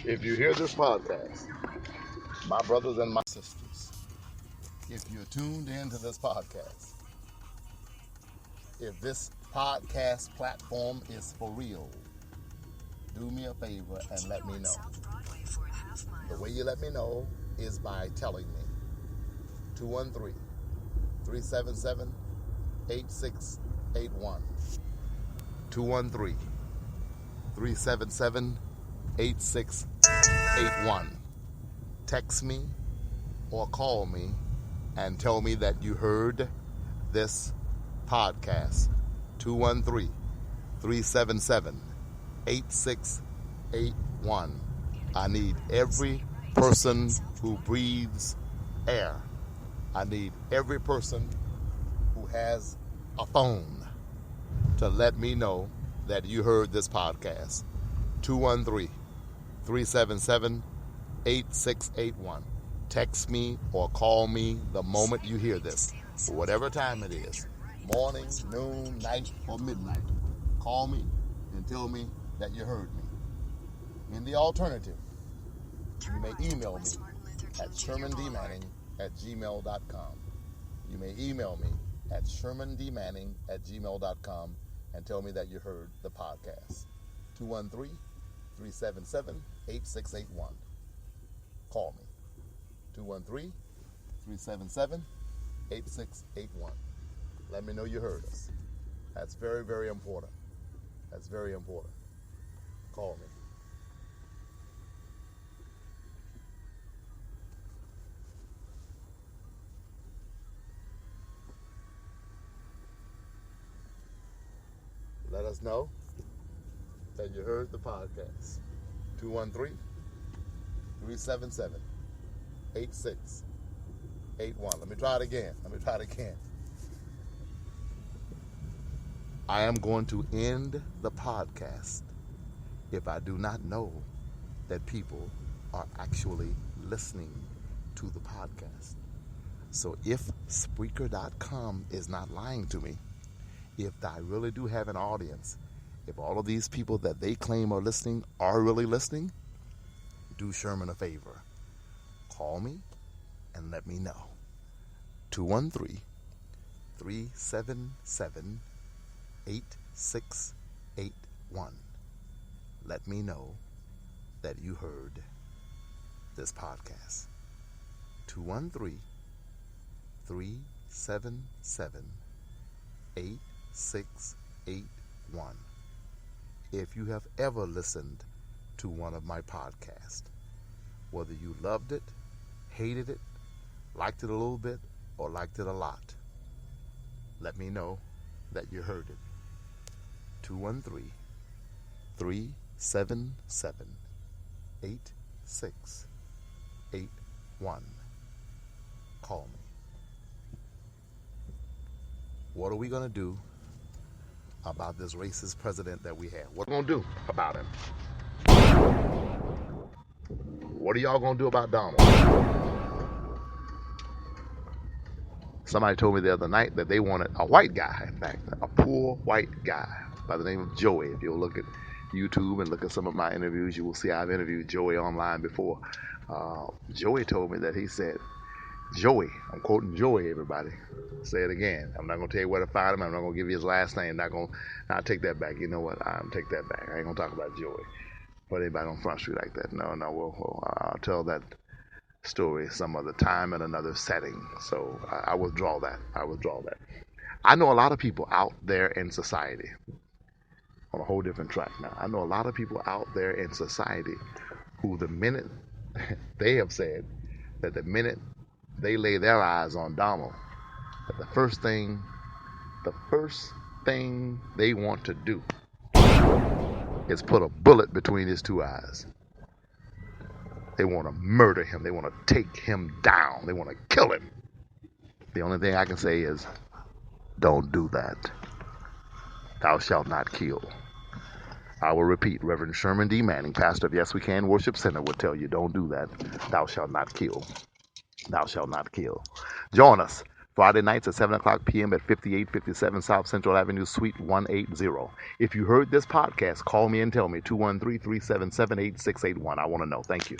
If you hear this podcast, my brothers and my sisters, if you're tuned into this podcast, if this podcast platform is for real, do me a favor and let me know. The way you let me know is by telling me. 213-377-8681. 213-377-8681. Text me or call me and tell me that you heard this podcast. 213-377-8681. I need every person who breathes air. I need every person who has a phone to let me know that you heard this podcast. 213-377-8681. Text me or call me the moment you hear this, whatever time it is, morning, noon, night, or midnight. Call me and tell me that you heard me. In the alternative, you may email me at shermandmanning@gmail.com. You may email me at shermandmanning@gmail.com and tell me that you heard the podcast. 213-377-8681. Call me. 213-377-8681. Let me know you heard us. That's very, very important. That's very important. Call me. Let us know that you heard the podcast. 213-377-8681. Let me try it again. I am going to end the podcast if I do not know that people are actually listening to the podcast. So if Spreaker.com is not lying to me, if I really do have an audience, if all of these people that they claim are listening are really listening, do Sherman a favor. Call me and let me know. 213-377-8681. Let me know that you heard this podcast. 213-377-8681. If you have ever listened to one of my podcasts, whether you loved it, hated it, liked it a little bit, or liked it a lot, let me know that you heard it. 213-377-8681. Call me. What are we going to do about this racist president that we have? What are we going to do about him? What are y'all going to do about Donald? Somebody told me the other night that they wanted a white guy, in fact, a poor white guy by the name of Joey. If you'll look at YouTube and look at some of my interviews, you will see I've interviewed Joey online before. Joey told me that he said, Joey, I'm quoting Joey, everybody. Say it again. I'm not going to tell you where to find him. I'm not going to give you his last name. I'll take that back. You know what? I'll take that back. I ain't going to talk about Joey. But anybody on Front Street like that. No, I'll tell that story some other time in another setting. So I withdraw that. I know a lot of people out there in society on a whole different track now. I know a lot of people out there in society who the minute they have said that the minute they lay their eyes on Donald, that the first thing they want to do is put a bullet between his two eyes. They want to murder him. They want to take him down. They want to kill him. The only thing I can say is, don't do that. Thou shalt not kill. I will repeat, Reverend Sherman D. Manning, pastor of Yes We Can Worship Center, would tell you, don't do that. Thou shalt not kill. Thou shalt not kill. Join us Friday nights at 7 o'clock p.m. at 5857 South Central Avenue, Suite 180. If you heard this podcast, call me and tell me, 213-377-8681. I want to know. Thank you.